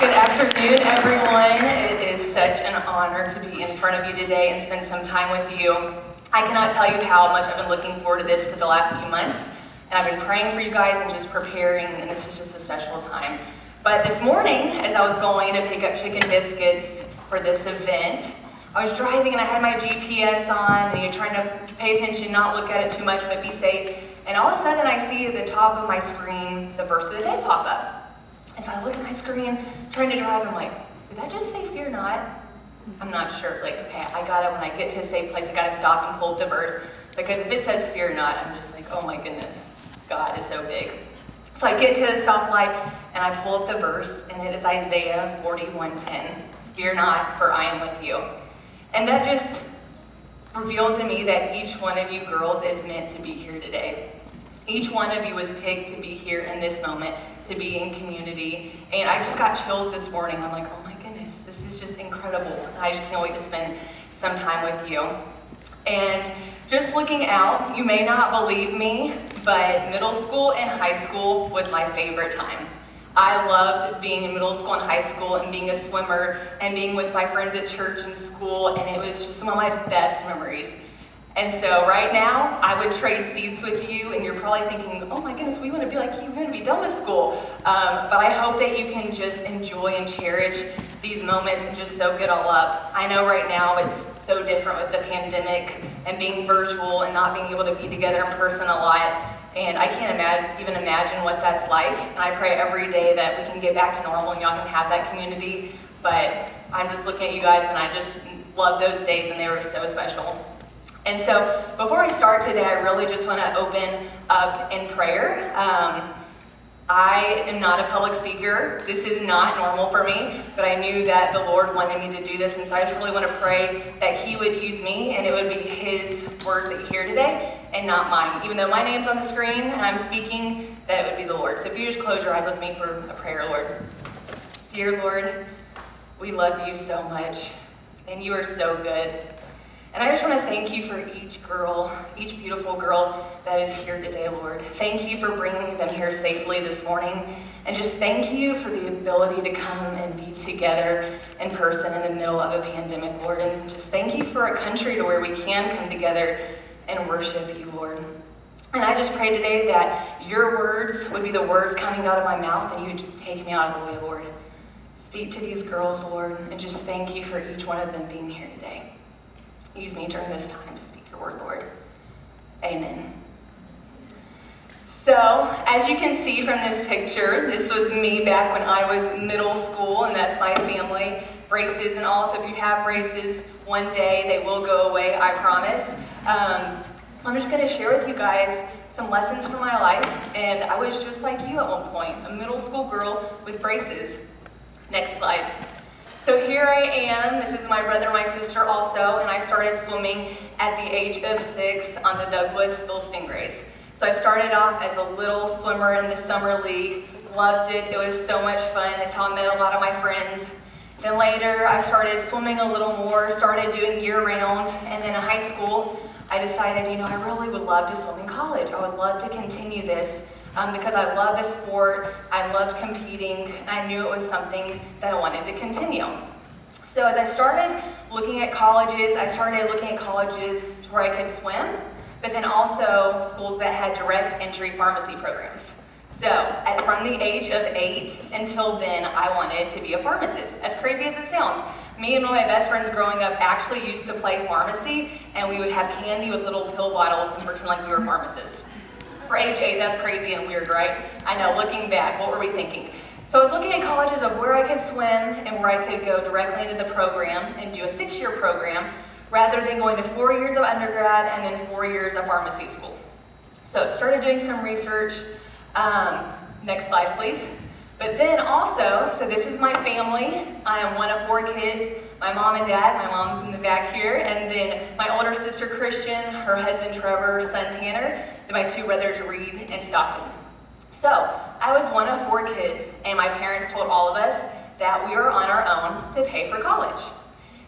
Good afternoon, everyone. It is such an honor to be in front of you today and spend some time with you. I cannot tell you how much I've been looking forward to this for the last few months, and I've been praying for you guys and just preparing, and this is just a special time. But this morning, as I was going to pick up chicken biscuits for this event, I was driving and I had my GPS on, and you're trying to pay attention, not look at it too much, but be safe. And all of a sudden, I see at the top of my screen the verse of the day pop up. And so I look at my screen, trying to drive, and I'm like, did that just say fear not? I'm not sure. Like, okay, I got it. When I get to a safe place, I got to stop and pull up the verse. Because if it says fear not, I'm just like, oh my goodness, God is so big. So I get to the stoplight, and I pull up the verse, and it is Isaiah 41:10. Fear not, for I am with you. And that just revealed to me that each one of you girls is meant to be here today. Each one of you was picked to be here in this moment, to be in community. And I just got chills this morning. I'm like, oh my goodness, this is just incredible. I just can't wait to spend some time with you. And just looking out, you may not believe me, but middle school and high school was my favorite time. I loved being in middle school and high school and being a swimmer and being with my friends at church and school, and it was just some of my best memories. And so right now, I would trade seats with you, and you're probably thinking, oh my goodness, we want to be like you, we want to be done with school. But I hope that you can just enjoy and cherish these moments and just soak it all up. I know right now it's so different with the pandemic and being virtual and not being able to be together in person a lot. And I can't even imagine what that's like. And I pray every day that we can get back to normal and y'all can have that community. But I'm just looking at you guys, and I just love those days, and they were so special. And so before I start today, I really just want to open up in prayer. I am not a public speaker. This is not normal for me, but I knew that the Lord wanted me to do this, and so I just really want to pray that He would use me, and it would be His words that you hear today, and not mine. Even though my name's on the screen and I'm speaking, that it would be the Lord. So if you just close your eyes with me for a prayer, Lord. Dear Lord, we love you so much, and you are so good. And I just want to thank you for each girl, each beautiful girl that is here today, Lord. Thank you for bringing them here safely this morning. And just thank you for the ability to come and be together in person in the middle of a pandemic, Lord. And just thank you for a country to where we can come together and worship you, Lord. And I just pray today that your words would be the words coming out of my mouth, and you would just take me out of the way, Lord. Speak to these girls, Lord, and just thank you for each one of them being here today. Use me during this time to speak your word, Lord. Amen. So, as you can see from this picture, this was me back when I was middle school, and that's my family. Braces and all, so if you have braces, one day they will go away, I promise. So I'm just going to share with you guys some lessons from my life, and I was just like you at one point, a middle school girl with braces. Next slide. So here I am, this is my brother and my sister also, and I started swimming at the age of 6 on the Douglasville Stingrays. So I started off as a little swimmer in the summer league, loved it, it was so much fun, it's how I met a lot of my friends. Then later I started swimming a little more, started doing year-round, and then in high school I decided, I really would love to swim in college. I would love to continue this. Because I love the sport, I loved competing, and I knew it was something that I wanted to continue. So as I started looking at colleges, to where I could swim, but then also schools that had direct entry pharmacy programs. So from the age of 8 until then, I wanted to be a pharmacist. As crazy as it sounds, me and one of my best friends growing up actually used to play pharmacy, and we would have candy with little pill bottles and pretend like we were pharmacists. For age 8, that's crazy and weird, right? I know, looking back, what were we thinking? So I was looking at colleges of where I could swim and where I could go directly into the program and do a 6-year program rather than going to 4 years of undergrad and then 4 years of pharmacy school. So started doing some research. Next slide, please. But then also, so this is my family. I am one of 4 kids. My mom and dad, my mom's in the back here, and then my older sister Christian, her husband Trevor, son Tanner, then my 2 brothers Reed and Stockton. So I was one of 4 kids, and my parents told all of us that we were on our own to pay for college.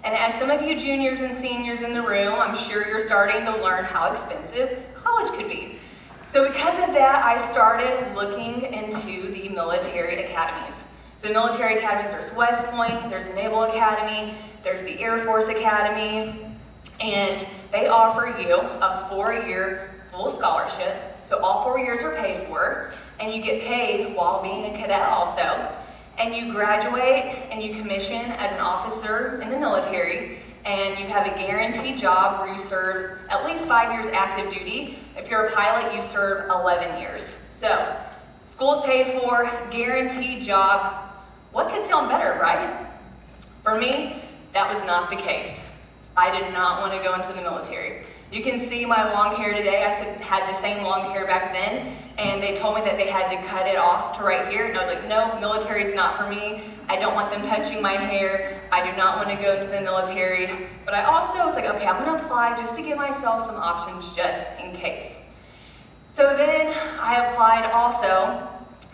And as some of you juniors and seniors in the room, I'm sure you're starting to learn how expensive college could be. So because of that, I started looking into the military academies. So military academies, there's West Point, there's the Naval Academy, there's the Air Force Academy, and they offer you a 4-year full scholarship. So all 4 years are paid for, and you get paid while being a cadet also. And you graduate and you commission as an officer in the military, and you have a guaranteed job where you serve at least 5 years active duty. If you're a pilot, you serve 11 years. So school's paid for, guaranteed job. What could sound better, right? For me, that was not the case. I did not want to go into the military. You can see my long hair today. I had the same long hair back then, and they told me that they had to cut it off to right here, and I was like, no, military is not for me. I don't want them touching my hair. I do not want to go into the military. But I also was like, okay, I'm going to apply just to give myself some options just in case. So then I applied also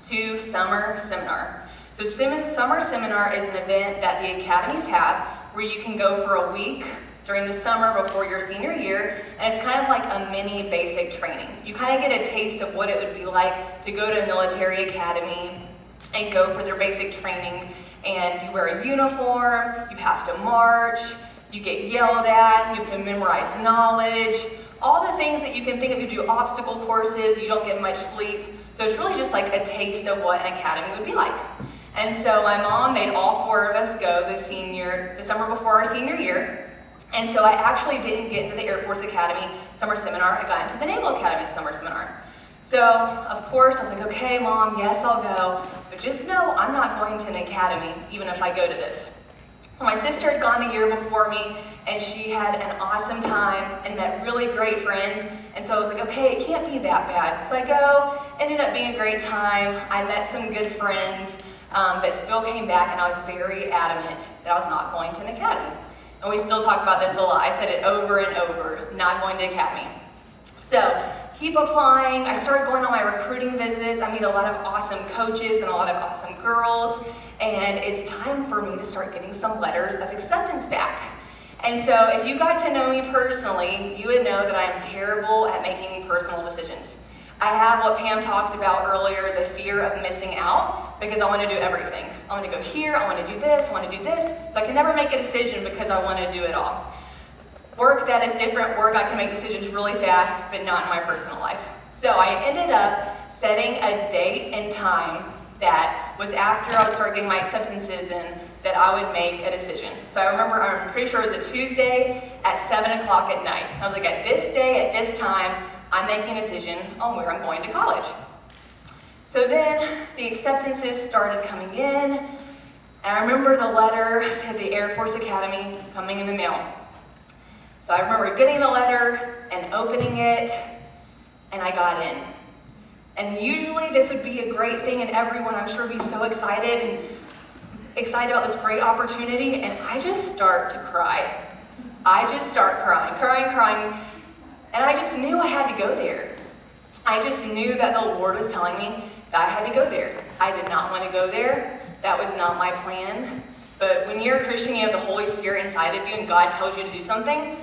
to summer seminar. So summer seminar is an event that the academies have where you can go for a week during the summer before your senior year, and it's kind of like a mini basic training. You kind of get a taste of what it would be like to go to a military academy and go for their basic training, and you wear a uniform, you have to march, you get yelled at, you have to memorize knowledge, all the things that you can think of. You do obstacle courses, you don't get much sleep, so it's really just like a taste of what an academy would be like. And so my mom made all 4 of us go the summer before our senior year. And so I actually didn't get into the Air Force Academy summer seminar. I got into the Naval Academy summer seminar. So, of course, I was like, okay, Mom, yes, I'll go. But just know I'm not going to an academy, even if I go to this. So my sister had gone the year before me, and she had an awesome time and met really great friends. And so I was like, okay, it can't be that bad. So I go, ended up being a great time. I met some good friends, but still came back, and I was very adamant that I was not going to an academy. And we still talk about this a lot. I said it over and over, not going to academy. So keep applying. I started going on my recruiting visits. I meet a lot of awesome coaches and a lot of awesome girls. And it's time for me to start getting some letters of acceptance back. And so if you got to know me personally, you would know that I am terrible at making personal decisions. I have what Pam talked about earlier, the fear of missing out, because I want to do everything. I want to go here, I want to do this, I want to do this. So I can never make a decision because I want to do it all. Work, that is different. Work, I can make decisions really fast, but not in my personal life. So I ended up setting a date and time that was after I would start getting my acceptances in, that I would make a decision. So I remember, I'm pretty sure it was a Tuesday at 7 o'clock at night. I was like, at this day, at this time, I'm making a decision on where I'm going to college. So then the acceptances started coming in, and I remember the letter to the Air Force Academy coming in the mail. So I remember getting the letter and opening it, and I got in. And usually this would be a great thing, and everyone, I'm sure, would be so excited about this great opportunity, and I just start to cry. I just start crying. And I just knew I had to go there. I just knew that the Lord was telling me that I had to go there. I did not want to go there. That was not my plan. But when you're a Christian, you have the Holy Spirit inside of you, and God tells you to do something,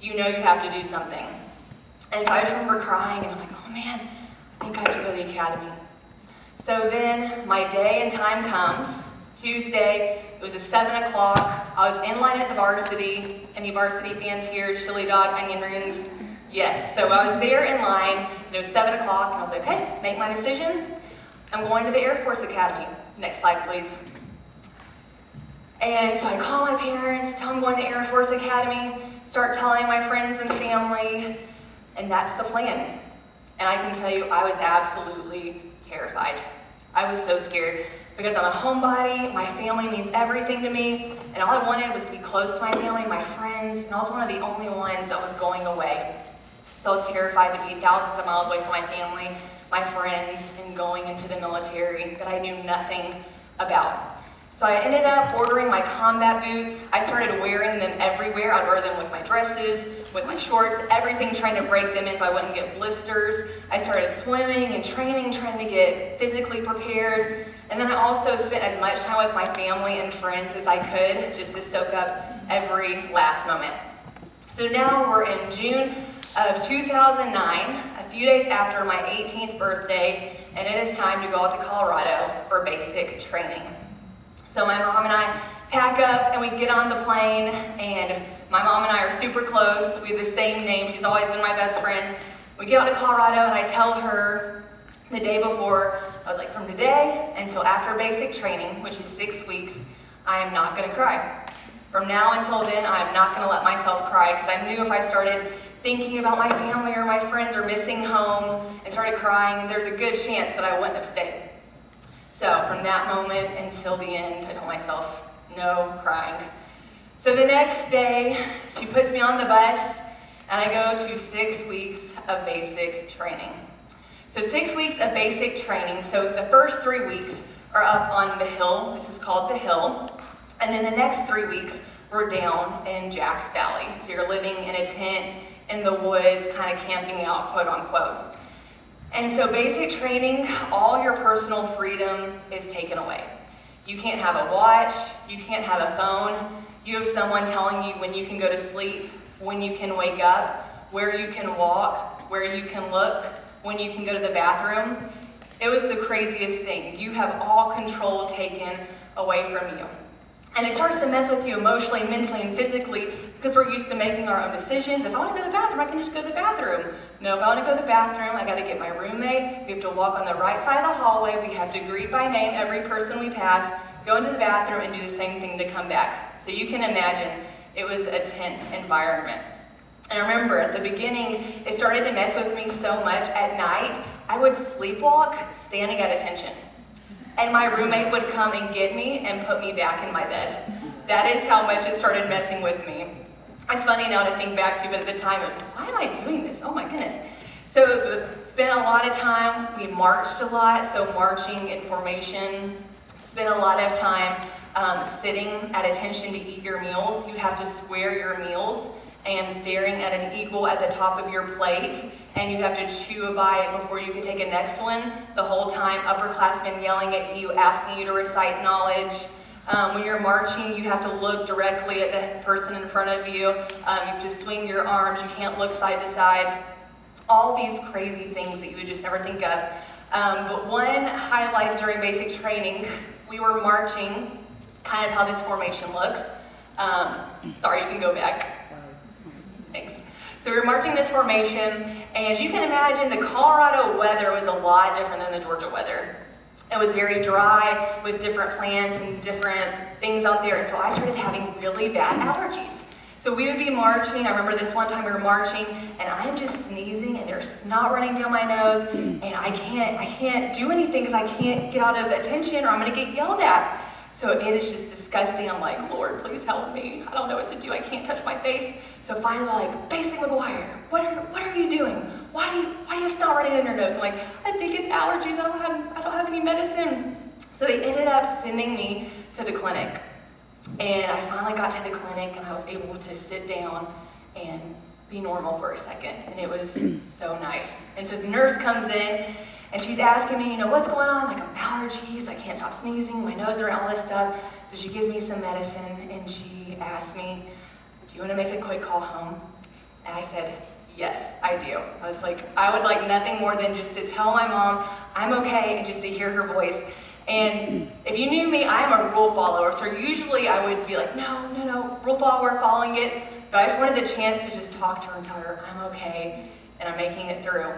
you know you have to do something. And so I just remember crying, and I'm like, oh man, I think I have to go to the academy. So then my day and time comes. Tuesday, it was at 7 o'clock. I was in line at the varsity. Any varsity fans here? Chili dog, onion rings? Yes, so I was there in line, and it was 7 o'clock, and I was like, okay, make my decision. I'm going to the Air Force Academy. Next slide, please. And so I call my parents, tell them I'm going to the Air Force Academy, start telling my friends and family, and that's the plan. And I can tell you, I was absolutely terrified. I was so scared because I'm a homebody, my family means everything to me, and all I wanted was to be close to my family, my friends, and I was one of the only ones that was going away. So I was terrified to be thousands of miles away from my family, my friends, and going into the military that I knew nothing about. So I ended up ordering my combat boots. I started wearing them everywhere. I'd wear them with my dresses, with my shorts, everything, trying to break them in so I wouldn't get blisters. I started swimming and training, trying to get physically prepared. And then I also spent as much time with my family and friends as I could, just to soak up every last moment. So now we're in June of 2009, a few days after my 18th birthday, and it is time to go out to Colorado for basic training. So my mom and I pack up and we get on the plane, and my mom and I are super close. We have the same name. She's always been my best friend. We get out to Colorado and I tell her the day before, I was like, from today until after basic training, which is 6 weeks, I am not gonna cry. From now until then, I'm not gonna let myself cry, because I knew if I started thinking about my family or my friends or missing home and started crying, there's a good chance that I wouldn't have stayed. So from that moment until the end, I told myself, no crying. So the next day, she puts me on the bus, and I go to 6 weeks of basic training. So 6 weeks of basic training. So the first 3 weeks are up on the hill. This is called the hill. And then the next 3 weeks, we're down in Jack's Valley. So you're living in a tent in the woods, kind of camping out, quote unquote. And so basic training, all your personal freedom is taken away. You can't have a watch, you can't have a phone, you have someone telling you when you can go to sleep, when you can wake up, where you can walk, where you can look, when you can go to the bathroom. It was the craziest thing. You have all control taken away from you. And it starts to mess with you emotionally, mentally, and physically, because we're used to making our own decisions. If I want to go to the bathroom, I can just go to the bathroom. No, if I want to go to the bathroom, I got to get my roommate. We have to walk on the right side of the hallway. We have to greet by name every person we pass, go into the bathroom, and do the same thing to come back. So you can imagine it was a tense environment. And remember, at the beginning, it started to mess with me so much. At night, I would sleepwalk standing at attention. And my roommate would come and get me and put me back in my bed. That is how much it started messing with me. It's funny now to think back to, but at the time it was like, why am I doing this? Oh my goodness. So spent a lot of time, we marched a lot, so marching in formation. Spent a lot of time sitting at attention to eat your meals. You have to square your meals and staring at an eagle at the top of your plate, and you have to chew a bite before you can take a next one. The whole time, upperclassmen yelling at you, asking you to recite knowledge. When you're marching, you have to look directly at the person in front of you. You have to swing your arms. You can't look side to side. All these crazy things that you would just never think of. But one highlight during basic training, we were marching, kind of how this formation looks. Sorry, you can go back. Thanks. So we were marching this formation, and as you can imagine, the Colorado weather was a lot different than the Georgia weather. It was very dry with different plants and different things out there, and so I started having really bad allergies. So we would be marching. I remember this one time we were marching, and I'm just sneezing, and there's snot running down my nose, and I can't do anything because I can't get out of attention, or I'm going to get yelled at. So it is just disgusting. I'm like, Lord, please help me. I don't know what to do. I can't touch my face. So finally, like, Basic McGuire, what are you doing? Why do you have snot running in your nose? I'm like, I think it's allergies. I don't have any medicine. So they ended up sending me to the clinic. And I finally got to the clinic, and I was able to sit down and be normal for a second. And it was so nice. And so the nurse comes in, and she's asking me, what's going on? Like, I'm allergies, I can't stop sneezing, my nose around, all this stuff. So she gives me some medicine, and she asked me, do you want to make a quick call home? And I said, yes, I do. I was like, I would like nothing more than just to tell my mom I'm okay and just to hear her voice. And if you knew me, I am a rule follower. So usually I would be like, no, rule follower, following it. But I just wanted the chance to just talk to her and tell her I'm okay and I'm making it through.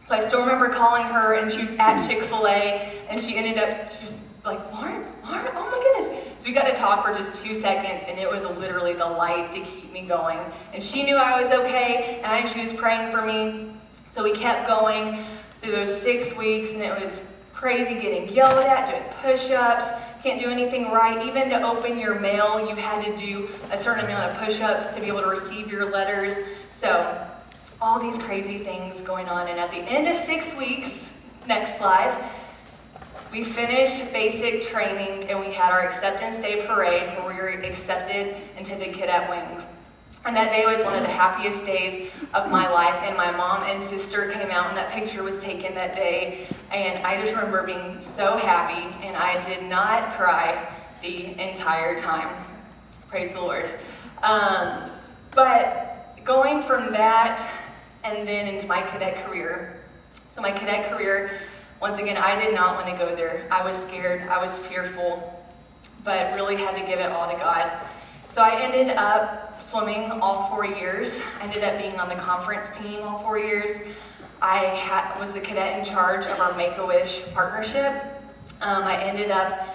So I still remember calling her, and she was at Chick-fil-A, and she was like, Lauren, oh my goodness. So we got to talk for just 2 seconds, and it was literally the light to keep me going. And she knew I was okay, and she was praying for me. So we kept going through those 6 weeks, and it was crazy getting yelled at, doing push-ups, can't do anything right. Even to open your mail, you had to do a certain amount of push-ups to be able to receive your letters. So all these crazy things going on. And at the end of 6 weeks, next slide, we finished basic training, and we had our acceptance day parade where we were accepted into the cadet wing. And that day was one of the happiest days of my life, and my mom and sister came out, and that picture was taken that day, and I just remember being so happy, and I did not cry the entire time. Praise the Lord. But going from that and then into my cadet career. So my cadet career, once again, I did not want to go there. I was scared, I was fearful, but really had to give it all to God. So I ended up swimming all 4 years. I ended up being on the conference team all 4 years. I was the cadet in charge of our Make-A-Wish partnership. I ended up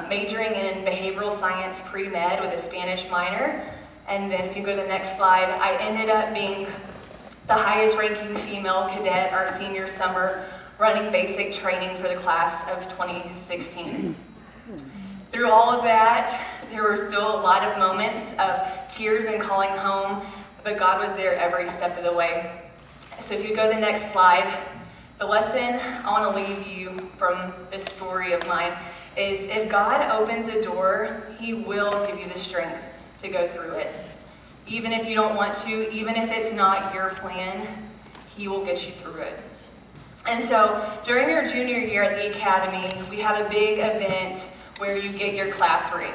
majoring in behavioral science pre-med with a Spanish minor. And then if you go to the next slide, I ended up being the highest ranking female cadet our senior summer, running basic training for the class of 2016. Through all of that, there were still a lot of moments of tears and calling home, but God was there every step of the way. So if you go to the next slide, the lesson I want to leave you from this story of mine is if God opens a door, He will give you the strength to go through it. Even if you don't want to, even if it's not your plan, He will get you through it. And so during your junior year at the academy, we have a big event where you get your class ring.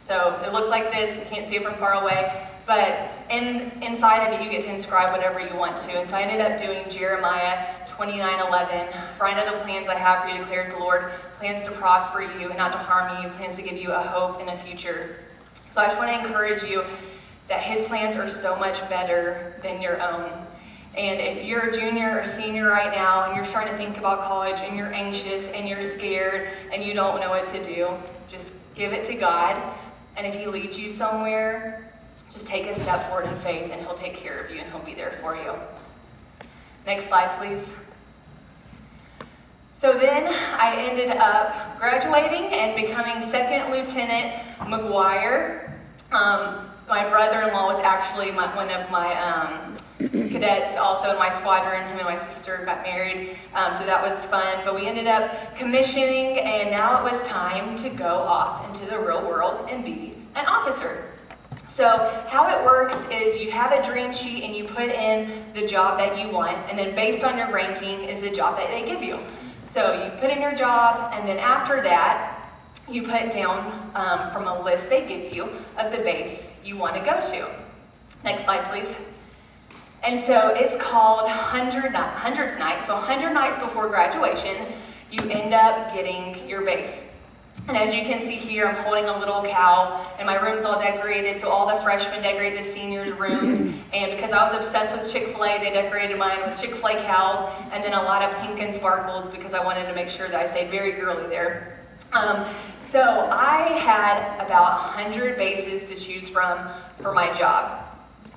So it looks like this, you can't see it from far away, but inside of it you get to inscribe whatever you want to. And so I ended up doing Jeremiah 29:11. For I know the plans I have for you, declares the Lord, plans to prosper you and not to harm you, plans to give you a hope and a future. So I just want to encourage you that His plans are so much better than your own. And if you're a junior or senior right now and you're starting to think about college and you're anxious and you're scared and you don't know what to do, just give it to God. And if He leads you somewhere, just take a step forward in faith and He'll take care of you and He'll be there for you. Next slide, please. So then I ended up graduating and becoming Second Lieutenant McGuire. My brother-in-law was actually one of my cadets also in my squadron. Him and my sister got married, so that was fun. But we ended up commissioning, and now it was time to go off into the real world and be an officer. So how it works is you have a dream sheet and you put in the job that you want, and then based on your ranking is the job that they give you. So you put in your job, and then after that, you put down from a list they give you of the base you want to go to. Next slide, please. And so it's called Hundreds Night. So 100 nights before graduation, you end up getting your base. And as you can see here, I'm holding a little cow, and my room's all decorated, so all the freshmen decorate the seniors' rooms. And because I was obsessed with Chick-fil-A, they decorated mine with Chick-fil-A cows, and then a lot of pink and sparkles because I wanted to make sure that I stayed very girly there. So I had about 100 bases to choose from for my job.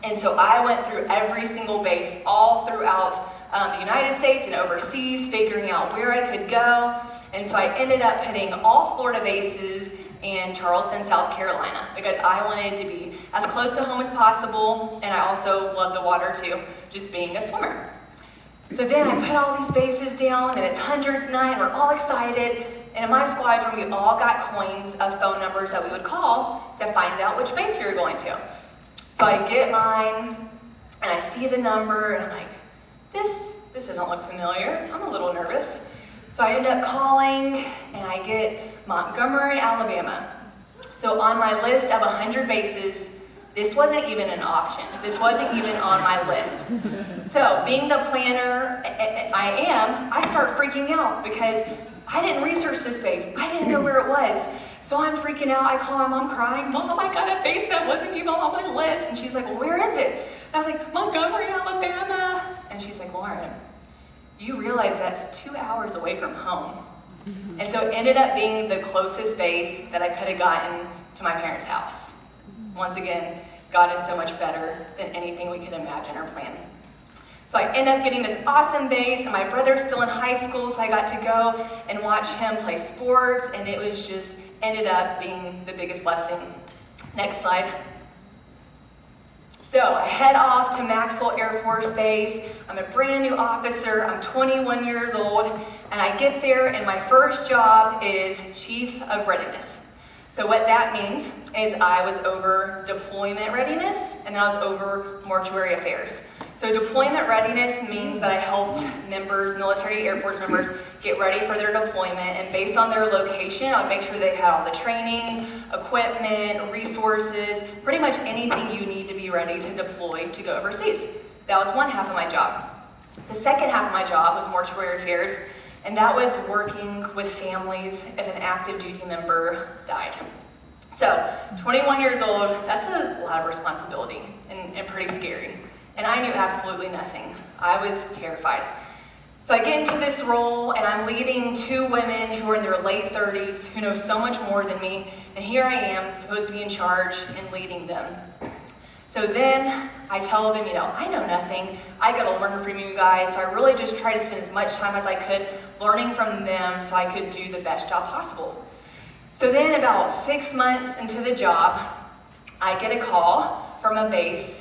And so I went through every single base all throughout the United States and overseas, figuring out where I could go. And so I ended up putting all Florida bases in Charleston, South Carolina, because I wanted to be as close to home as possible, and I also love the water too, just being a swimmer. So then I put all these bases down, and it's Hundreds Night, and we're all excited. And in my squadron, we all got coins of phone numbers that we would call to find out which base we were going to. So I get mine, and I see the number, and I'm like, this doesn't look familiar. I'm a little nervous. So I end up calling, and I get Montgomery, Alabama. So on my list of 100 bases, this wasn't even an option. This wasn't even on my list. So being the planner I start freaking out because I didn't research this base. I didn't know where it was. So I'm freaking out. I call my mom crying, Mom, I got a base that wasn't even on my list. And she's like, well, where is it? And I was like, Montgomery, Alabama. And she's like, Lauren, you realize that's 2 hours away from home. And so it ended up being the closest base that I could have gotten to my parents' house. Once again, God is so much better than anything we could imagine or plan. So I end up getting this awesome base, and my brother's still in high school, so I got to go and watch him play sports, and it was just ended up being the biggest blessing. Next slide. So I head off to Maxwell Air Force Base. I'm a brand new officer. I'm 21 years old, and I get there, and my first job is Chief of Readiness. So what that means is I was over deployment readiness, and then I was over mortuary affairs. So deployment readiness means that I helped members, military Air Force members, get ready for their deployment, and based on their location, I would make sure they had all the training, equipment, resources, pretty much anything you need to be ready to deploy to go overseas. That was one half of my job. The second half of my job was mortuary affairs, and that was working with families if an active duty member died. So, 21 years old, that's a lot of responsibility and pretty scary. And I knew absolutely nothing. I was terrified. So I get into this role, and I'm leading two women who are in their late 30s, who know so much more than me, and here I am, supposed to be in charge and leading them. So then I tell them, I know nothing. I got to learn from you guys. So I really just try to spend as much time as I could learning from them so I could do the best job possible. So then about 6 months into the job, I get a call from a base,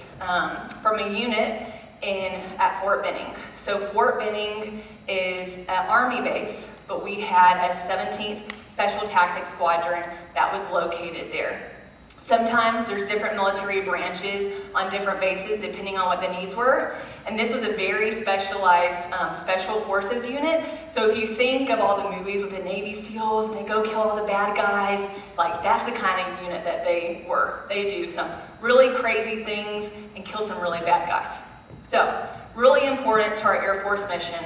from a unit at Fort Benning. So Fort Benning is an Army base, but we had a 17th Special Tactics Squadron that was located there. Sometimes there's different military branches on different bases depending on what the needs were. And this was a very specialized special forces unit. So if you think of all the movies with the Navy SEALs and they go kill all the bad guys, like that's the kind of unit that they were. They do some really crazy things and kill some really bad guys. So really important to our Air Force mission.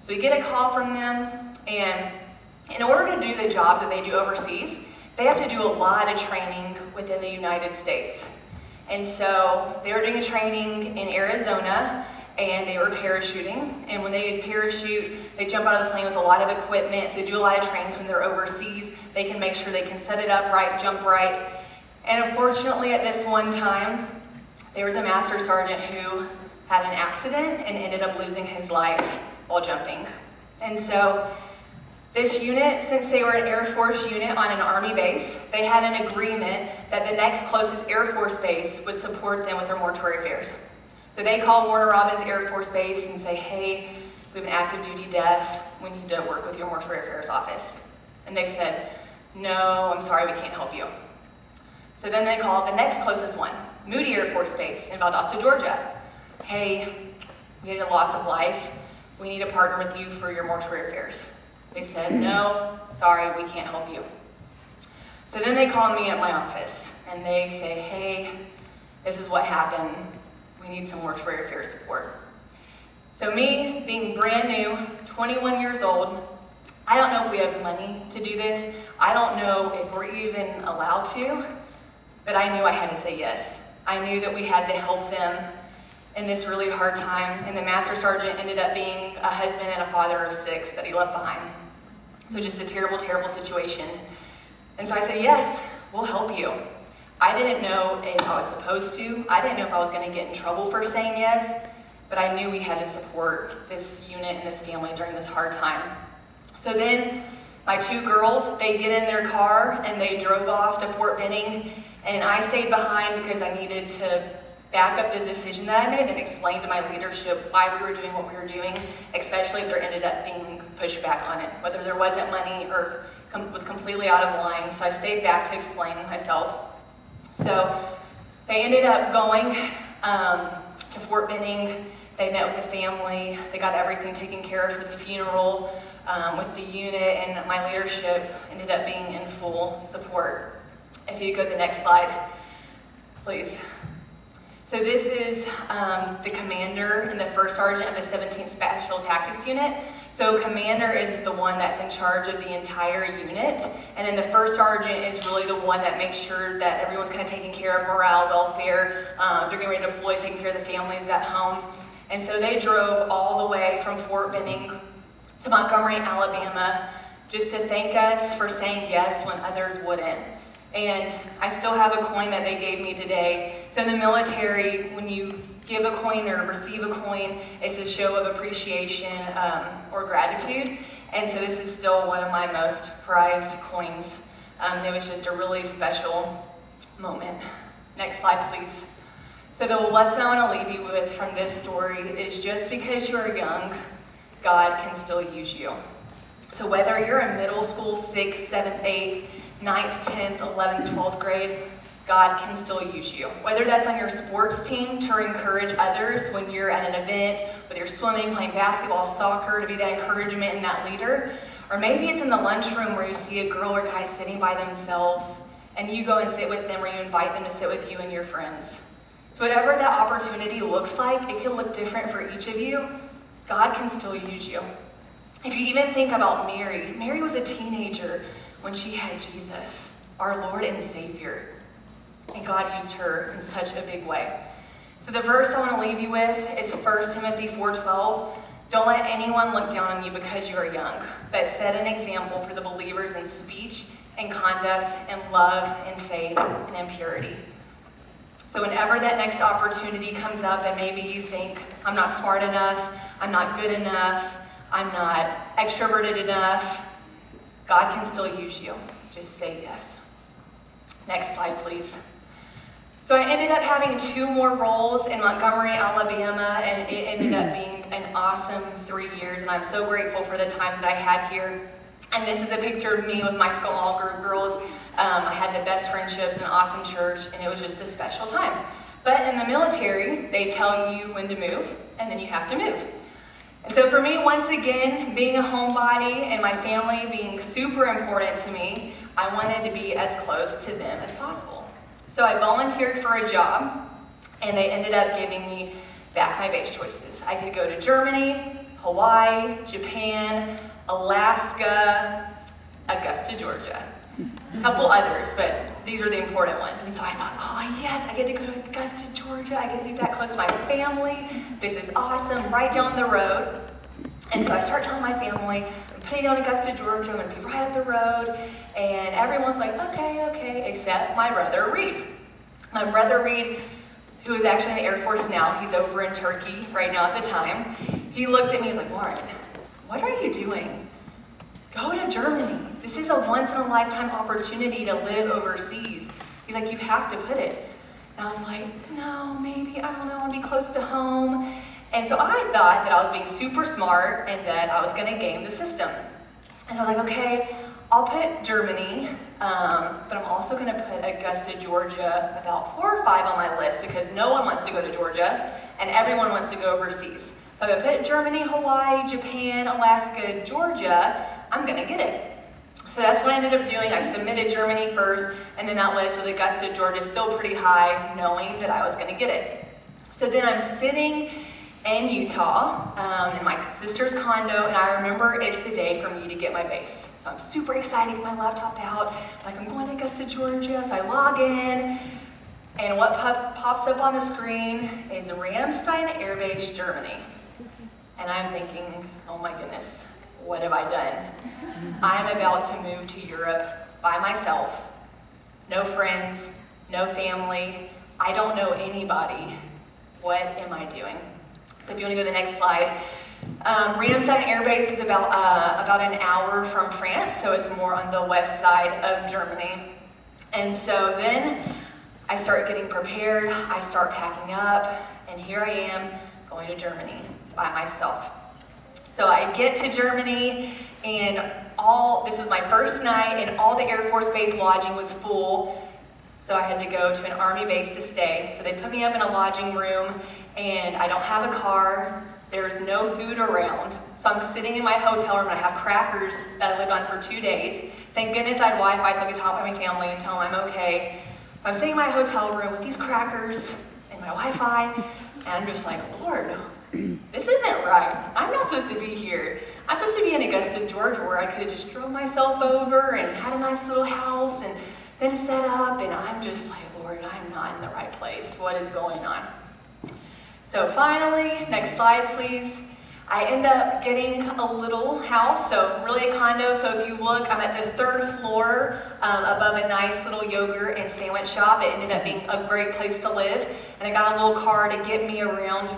So we get a call from them, and in order to do the job that they do overseas, they have to do a lot of training within the United States. And so they were doing a training in Arizona, and they were parachuting. And when they parachute, they jump out of the plane with a lot of equipment. So they do a lot of trainings when they're overseas. They can make sure they can set it up right, jump right. And unfortunately, at this one time, there was a master sergeant who had an accident and ended up losing his life while jumping. And so this unit, since they were an Air Force unit on an Army base, they had an agreement that the next closest Air Force base would support them with their mortuary affairs. So they called Warner Robins Air Force Base and say, hey, we have an active duty death. We need to work with your mortuary affairs office. And they said, no, I'm sorry, we can't help you. So then they called the next closest one, Moody Air Force Base in Valdosta, Georgia. Hey, we had a loss of life. We need to partner with you for your mortuary affairs. They said, no, sorry, we can't help you. So then they call me at my office and they say, hey, this is what happened. We need some mortuary affairs support. So me, being brand new, 21 years old, I don't know if we have money to do this. I don't know if we're even allowed to, but I knew I had to say yes. I knew that we had to help them in this really hard time, and the master sergeant ended up being a husband and a father of 6 that he left behind. So just a terrible, terrible situation. And so I said, yes, we'll help you. I didn't know if I was supposed to. I didn't know if I was gonna get in trouble for saying yes, but I knew we had to support this unit and this family during this hard time. So then my 2 girls, they get in their car and they drove off to Fort Benning, and I stayed behind because I needed to back up this decision that I made and explain to my leadership why we were doing what we were doing, especially if there ended up being pushback on it, whether there wasn't money or was completely out of line. So I stayed back to explain myself. So they ended up going to Fort Benning. They met with the family. They got everything taken care of for the funeral with the unit, and my leadership ended up being in full support. If you go to the next slide, please. So this is the commander and the first sergeant of the 17th Special Tactics Unit. So commander is the one that's in charge of the entire unit, and then the first sergeant is really the one that makes sure that everyone's kind of taking care of morale, welfare, if they're getting ready to deploy, taking care of the families at home. And so they drove all the way from Fort Benning to Montgomery, Alabama, just to thank us for saying yes when others wouldn't. And I still have a coin that they gave me today. So in the military, when you give a coin or receive a coin, it's a show of appreciation or gratitude. And so this is still one of my most prized coins. It was just a really special moment. Next slide, please. So the lesson I want to leave you with from this story is just because you are young, God can still use you. So whether you're in middle school, 6th, 7th, 8th, 9th, 10th, 11th, 12th grade, God can still use you. Whether that's on your sports team to encourage others when you're at an event, whether you're swimming, playing basketball, soccer, to be that encouragement and that leader, or maybe it's in the lunchroom where you see a girl or guy sitting by themselves and you go and sit with them, or you invite them to sit with you and your friends. So whatever that opportunity looks like, it can look different for each of you. God can still use you. If you even think about Mary, Mary was a teenager when she had Jesus. our Lord and Savior. And God used her in such a big way. So the verse I want to leave you with is 1 Timothy 4:12. Don't let anyone look down on you because you are young, but set an example for the believers in speech and conduct and love and faith and in purity. So whenever that next opportunity comes up and maybe you think, I'm not smart enough, I'm not good enough, I'm not extroverted enough, God can still use you. Just say yes. Next slide, please. So I ended up having 2 more roles in Montgomery, Alabama, and it ended up being an awesome 3 years, and I'm so grateful for the time that I had here. And this is a picture of me with my small group girls. I had the best friendships, an awesome church, and it was just a special time. But in the military, they tell you when to move, and then you have to move. And so for me, once again, being a homebody and my family being super important to me, I wanted to be as close to them as possible. So I volunteered for a job, and they ended up giving me back my base choices. I could go to Germany, Hawaii, Japan, Alaska, Augusta, Georgia. A couple others, but these are the important ones. And so I thought, oh yes, I get to go to Augusta, Georgia. I get to be back close to my family. This is awesome, right down the road. And so I start telling my family, I'm putting on Augusta, Georgia. I'm going to be right up the road. And everyone's like, okay, except my brother Reed. My brother Reed, who is actually in the Air Force now, he's over in Turkey right now at the time. He looked at me and was like, Lauren, what are you doing? Go to Germany. This is a once-in-a-lifetime opportunity to live overseas. He's like, you have to put it. And I was like, no, maybe, I don't know, I want to be close to home. And so I thought that I was being super smart and that I was going to game the system. And I was like, okay, I'll put Germany, but I'm also going to put Augusta, Georgia, about 4 or 5 on my list because no one wants to go to Georgia and everyone wants to go overseas. So I'm going to put Germany, Hawaii, Japan, Alaska, Georgia. I'm going to get it. So that's what I ended up doing. I submitted Germany first, and then that list with Augusta, Georgia, still pretty high, knowing that I was going to get it. So then I'm sitting in Utah in my sister's condo, and I remember it's the day for me to get my base. So I'm super excited, get my laptop out, like I'm going to Augusta, Georgia. So I log in, and what pops up on the screen is Ramstein Air Base, Germany. And I'm thinking, oh my goodness, what have I done? I'm about to move to Europe by myself. No friends, no family. I don't know anybody. What am I doing? So if you want to go to the next slide. Ramstein Air Base is about an hour from France, so it's more on the west side of Germany. And so then I start getting prepared, I start packing up, and here I am going to Germany by myself. So I get to Germany, and this was my first night, and all the Air Force Base lodging was full, so I had to go to an Army base to stay. So they put me up in a lodging room, and I don't have a car, there's no food around, so I'm sitting in my hotel room, and I have crackers that I lived on for 2 days. Thank goodness I had Wi-Fi, so I could talk to my family and tell them I'm okay. I'm sitting in my hotel room with these crackers and my Wi-Fi, and I'm just like, Lord, this isn't right. I'm not supposed to be here. I'm supposed to be in Augusta, Georgia, where I could have just drove myself over and had a nice little house and been set up, and I'm just like, Lord, I'm not in the right place. What is going on? So finally, next slide, please. I end up getting a little house, so really a condo. So if you look, I'm at the 3rd floor above a nice little yogurt and sandwich shop. It ended up being a great place to live, and I got a little car to get me around.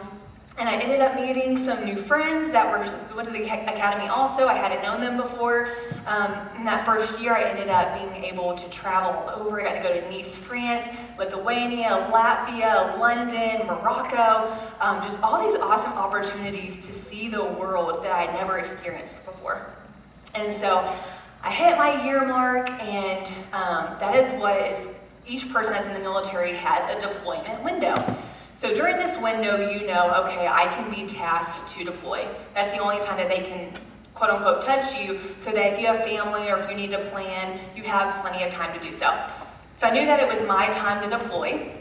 And I ended up meeting some new friends that went to the academy also. I hadn't known them before. In that first year, I ended up being able to travel all over. I got to go to Nice, France, Lithuania, Latvia, London, Morocco. Just all these awesome opportunities to see the world that I had never experienced before. And so I hit my year mark, and that is each person that's in the military has a deployment window. So during this window, you know, okay, I can be tasked to deploy. That's the only time that they can, quote unquote, touch you, so that if you have family or if you need to plan, you have plenty of time to do so. So I knew that it was my time to deploy,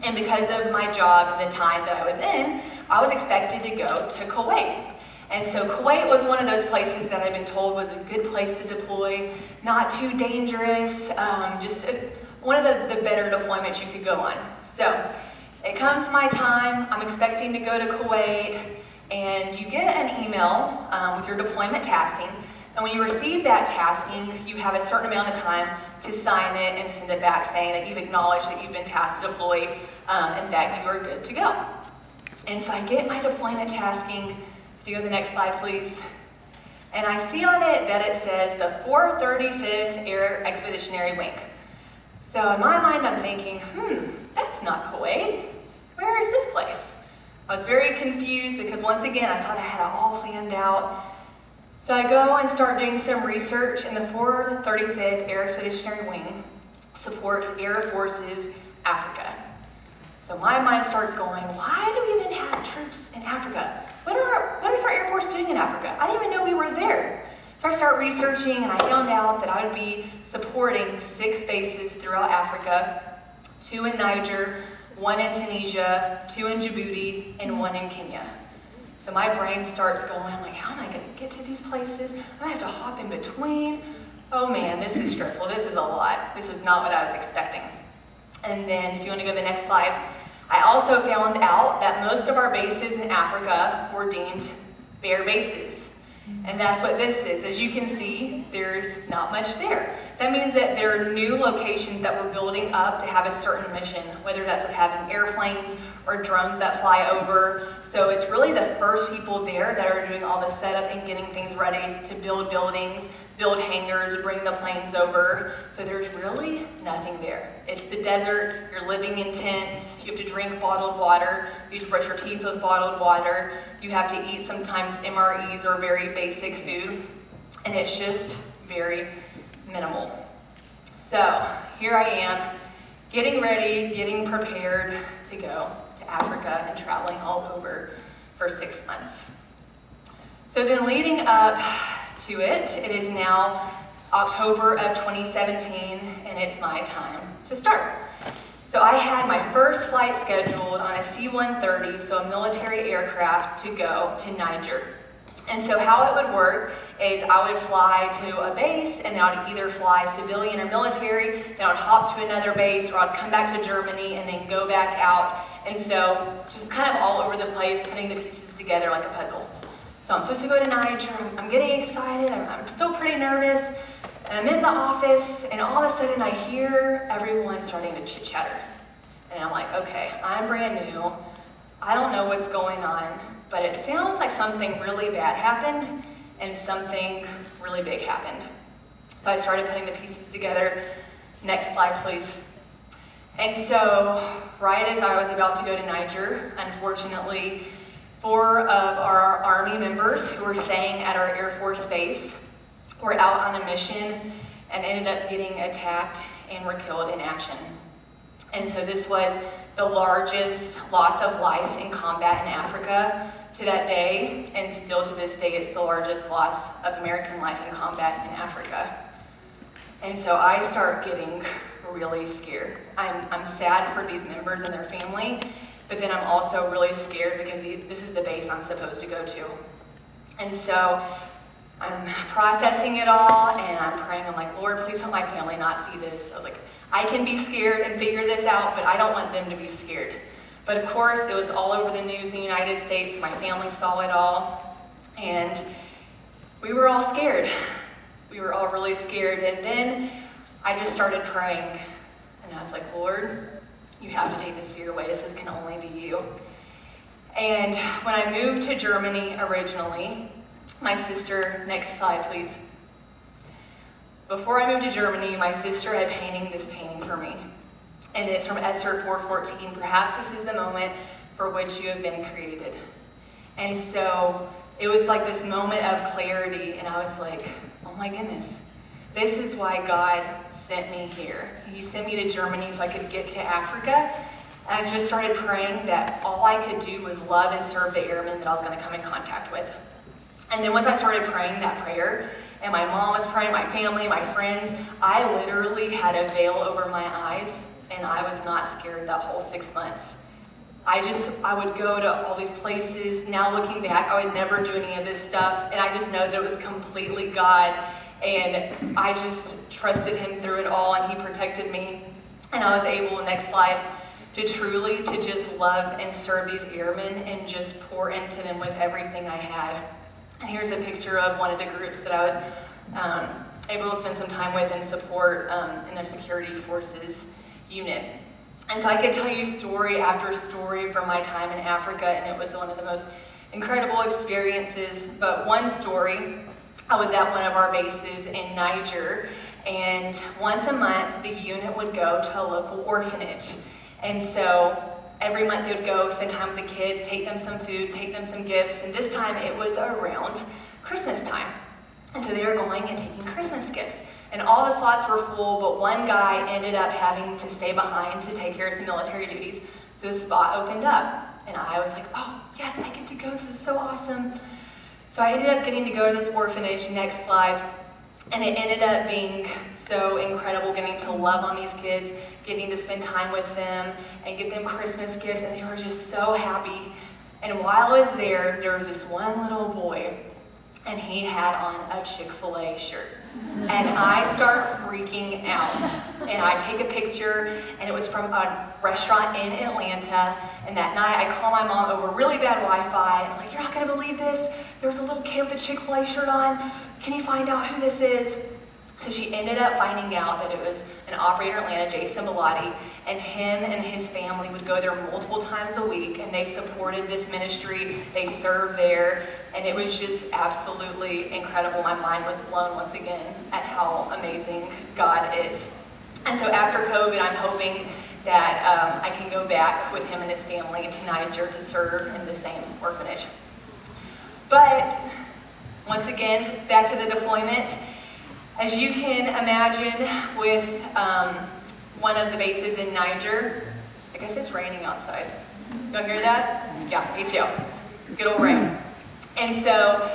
and because of my job and the time that I was in, I was expected to go to Kuwait. And so Kuwait was one of those places that I've been told was a good place to deploy, not too dangerous, one of the better deployments you could go on. So it comes my time, I'm expecting to go to Kuwait, and you get an email with your deployment tasking. And when you receive that tasking, you have a certain amount of time to sign it and send it back saying that you've acknowledged that you've been tasked to deploy and that you are good to go. And so I get my deployment tasking. If you go to the next slide, please. And I see on it that it says the 435th Air Expeditionary Wing. So in my mind, I'm thinking, that's not Kuwait. Where is this place? I was very confused because once again, I thought I had it all planned out. So I go and start doing some research, and the 435th Air Expeditionary Wing supports Air Forces Africa. So my mind starts going, why do we even have troops in Africa? What is our Air Force doing in Africa? I didn't even know we were there. So I start researching, and I found out that I would be supporting 6 bases throughout Africa, 2 in Niger, 1 in Tunisia, 2 in Djibouti, and 1 in Kenya. So my brain starts going, I'm like, how am I going to get to these places? I have to hop in between. Oh man, this is stressful. This is a lot. This was not what I was expecting. And then if you want to go to the next slide, I also found out that most of our bases in Africa were deemed bare bases. And that's what this is. As you can see, there's not much there. That means that there are new locations that we're building up to have a certain mission, whether that's with having airplanes or drones that fly over. So it's really the first people there that are doing all the setup and getting things ready to build buildings, build hangars, bring the planes over. So there's really nothing there. It's the desert, you're living in tents, you have to drink bottled water, you have to brush your teeth with bottled water, you have to eat sometimes MREs or very basic food, and it's just very minimal. So here I am, getting ready, getting prepared to go to Africa and traveling all over for 6 months. So then leading up to it, it is now October of 2017, and it's my time to start. So I had my first flight scheduled on a C-130, so a military aircraft, to go to Niger. And so how it would work is I would fly to a base, and then I would either fly civilian or military, then I would hop to another base, or I'd come back to Germany and then go back out. And so just kind of all over the place, putting the pieces together like a puzzle. So I'm supposed to go to Niger, I'm getting excited, I'm still pretty nervous, and I'm in the office, and all of a sudden I hear everyone starting to chit-chatter. And I'm like, okay, I'm brand new, I don't know what's going on, but it sounds like something really bad happened and something really big happened. So I started putting the pieces together. Next slide, please. And so, right as I was about to go to Niger, unfortunately, 4 of our Army members who were staying at our Air Force base were out on a mission and ended up getting attacked and were killed in action. And so this was the largest loss of life in combat in Africa to that day, and still to this day it's the largest loss of American life in combat in Africa. And so I start getting really scared. I'm sad for these members and their family, but then I'm also really scared because this is the base I'm supposed to go to. And so I'm processing it all, and I'm praying, I'm like, Lord, please help my family not see this. I was like, I can be scared and figure this out, but I don't want them to be scared. But of course, it was all over the news in the United States. My family saw it all, and we were all scared. We were all really scared, and then I just started praying, and I was like, Lord, you have to take this fear away. This can only be you. And when I moved to Germany originally, my sister, next slide please. Before I moved to Germany, my sister had painting this painting for me. And it's from Esther 4:14. Perhaps this is the moment for which you have been created. And so it was like this moment of clarity, and I was like, oh my goodness, this is why God sent me here. He sent me to Germany so I could get to Africa. And I just started praying that all I could do was love and serve the airmen that I was going to come in contact with. And then once I started praying that prayer, and my mom was praying, my family, my friends, I literally had a veil over my eyes, and I was not scared that whole 6 months. I would go to all these places. Now looking back, I would never do any of this stuff, and I just know that it was completely God, and I just trusted him through it all, and he protected me. And I was able, next slide, to just love and serve these airmen and just pour into them with everything I had. And here's a picture of one of the groups that I was able to spend some time with and support in their security forces unit. And so I could tell you story after story from my time in Africa, and it was one of the most incredible experiences. But one story, I was at one of our bases in Niger, and once a month the unit would go to a local orphanage. And so every month they would go spend time with the kids, take them some food, take them some gifts, and this time it was around Christmas time. And so they were going and taking Christmas gifts. And all the slots were full, but one guy ended up having to stay behind to take care of some military duties. So his spot opened up. And I was like, oh, yes, I get to go. This is so awesome. So I ended up getting to go to this orphanage. Next slide. And it ended up being so incredible, getting to love on these kids, getting to spend time with them and get them Christmas gifts. And they were just so happy. And while I was there was this one little boy, and he had on a Chick-fil-A shirt. And I start freaking out. And I take a picture, and it was from a restaurant in Atlanta. And that night, I call my mom over really bad Wi-Fi. And I'm like, you're not gonna believe this. There was a little kid with a Chick-fil-A shirt on. Can you find out who this is? So she ended up finding out that it was an operator in Atlanta, Jason Bellotti, and him and his family would go there multiple times a week, and they supported this ministry. They served there, and it was just absolutely incredible. My mind was blown once again at how amazing God is. And so after COVID, I'm hoping that I can go back with him and his family to Niger to serve in the same orphanage. But once again, back to the deployment. As you can imagine, with one of the bases in Niger, I guess it's raining outside. Y'all hear that? Yeah, me too. Good old rain. And so,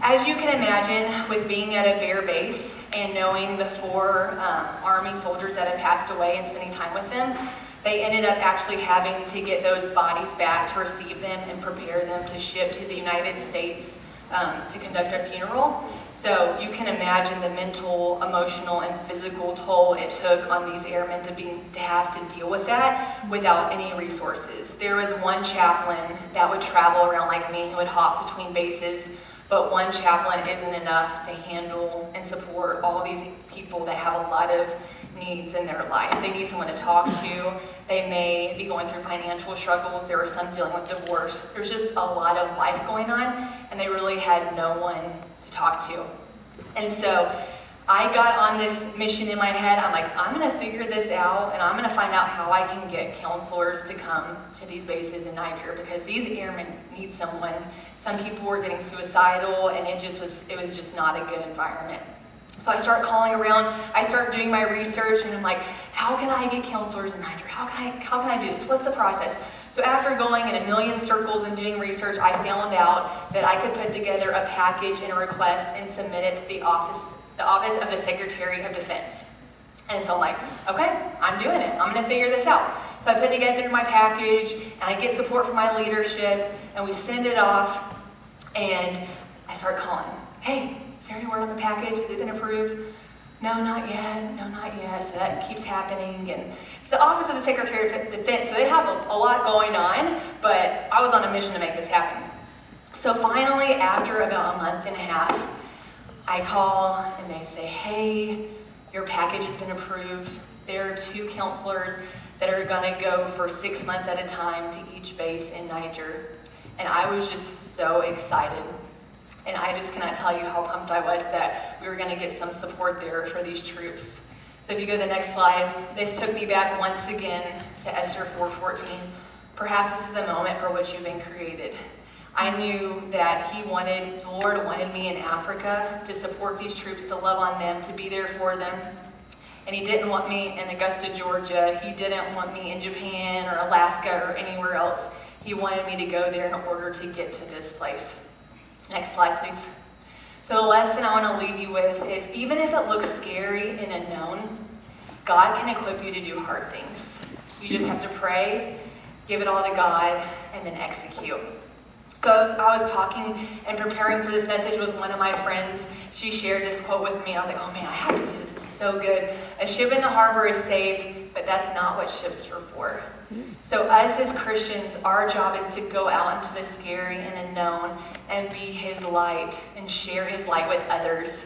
as you can imagine, with being at a bear base and knowing the 4 Army soldiers that had passed away and spending time with them, they ended up actually having to get those bodies back to receive them and prepare them to ship to the United States to conduct a funeral. So you can imagine the mental, emotional, and physical toll it took on these airmen to have to deal with that without any resources. There was one chaplain that would travel around like me who would hop between bases, but one chaplain isn't enough to handle and support all these people that have a lot of needs in their life. They need someone to talk to. They may be going through financial struggles. There were some dealing with divorce. There's just a lot of life going on, and they really had no one to talk to. And so I got on this mission in my head. I'm like, I'm going to figure this out, and I'm going to find out how I can get counselors to come to these bases in Niger, because these airmen need someone. Some people were getting suicidal, and it was just not a good environment. So I start calling around, I start doing my research, and I'm like, how can I get counselors in Niger? How can I do this? What's the process? So after going in a million circles and doing research, I found out that I could put together a package and a request and submit it to the office of the Secretary of Defense. And so I'm like, okay, I'm doing it. I'm gonna figure this out. So I put together my package, and I get support from my leadership, and we send it off, and I start calling. Hey, is there any word on the package? Has it been approved? No, not yet. No, not yet. So that keeps happening. And it's the Office of the Secretary of Defense, so they have a lot going on, but I was on a mission to make this happen. So finally, after about a month and a half, I call and they say, hey, your package has been approved. There are 2 counselors that are gonna go for 6 months at a time to each base in Niger. And I was just so excited. And I just cannot tell you how pumped I was that we were going to get some support there for these troops. So if you go to the next slide, this took me back once again to Esther 4:14. Perhaps this is a moment for which you've been created. I knew that the Lord wanted me in Africa to support these troops, to love on them, to be there for them. And he didn't want me in Augusta, Georgia. He didn't want me in Japan or Alaska or anywhere else. He wanted me to go there in order to get to this place. Next slide, please. So the lesson I want to leave you with is, even if it looks scary and unknown, God can equip you to do hard things. You just have to pray give it all to God, and then execute. So I was talking and preparing for this message with one of my friends. She shared this quote with me. I was like, oh man, I have to use this. This is so good. A ship in the harbor is safe, but that's not what ships are for. So us as Christians, our job is to go out into the scary and unknown and be his light and share his light with others.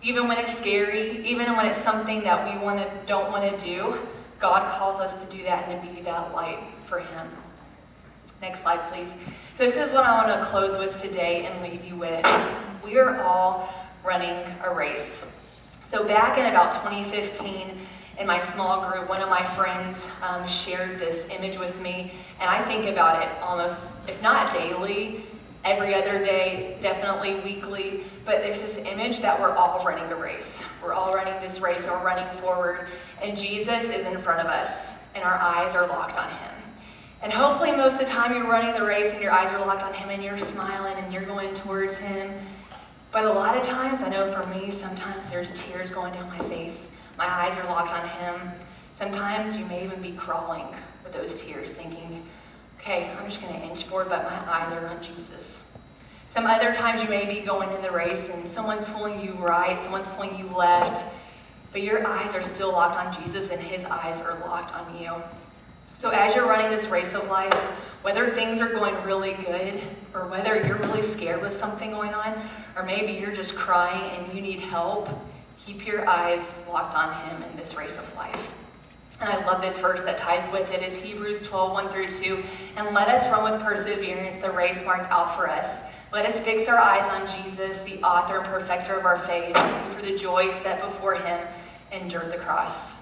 Even when it's scary, even when it's something that we don't want to do, God calls us to do that and to be that light for him. Next slide, please. So this is what I want to close with today and leave you with. We are all running a race. So back in about 2015, in my small group, one of my friends shared this image with me, and I think about it almost, if not daily, every other day, definitely weekly, but it's this image that we're all running a race. We're all running this race, and we're running forward, and Jesus is in front of us, and our eyes are locked on him. And hopefully most of the time you're running the race and your eyes are locked on him and you're smiling and you're going towards him. But a lot of times, I know for me, sometimes there's tears going down my face. My eyes are locked on him. Sometimes you may even be crawling with those tears thinking, okay, I'm just going to inch forward, but my eyes are on Jesus. Some other times you may be going in the race and someone's pulling you right, someone's pulling you left, but your eyes are still locked on Jesus and his eyes are locked on you. So as you're running this race of life, whether things are going really good or whether you're really scared with something going on, or maybe you're just crying and you need help, keep your eyes locked on him in this race of life. And I love this verse that ties with it is Hebrews 12, 1-2. And let us run with perseverance the race marked out for us. Let us fix our eyes on Jesus, the author and perfecter of our faith, who for the joy set before him endured the cross.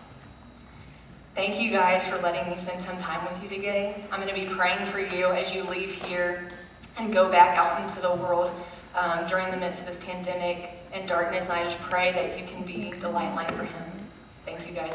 Thank you guys for letting me spend some time with you today. I'm going to be praying for you as you leave here and go back out into the world during the midst of this pandemic and darkness. And I just pray that you can be the light and light for him. Thank you guys.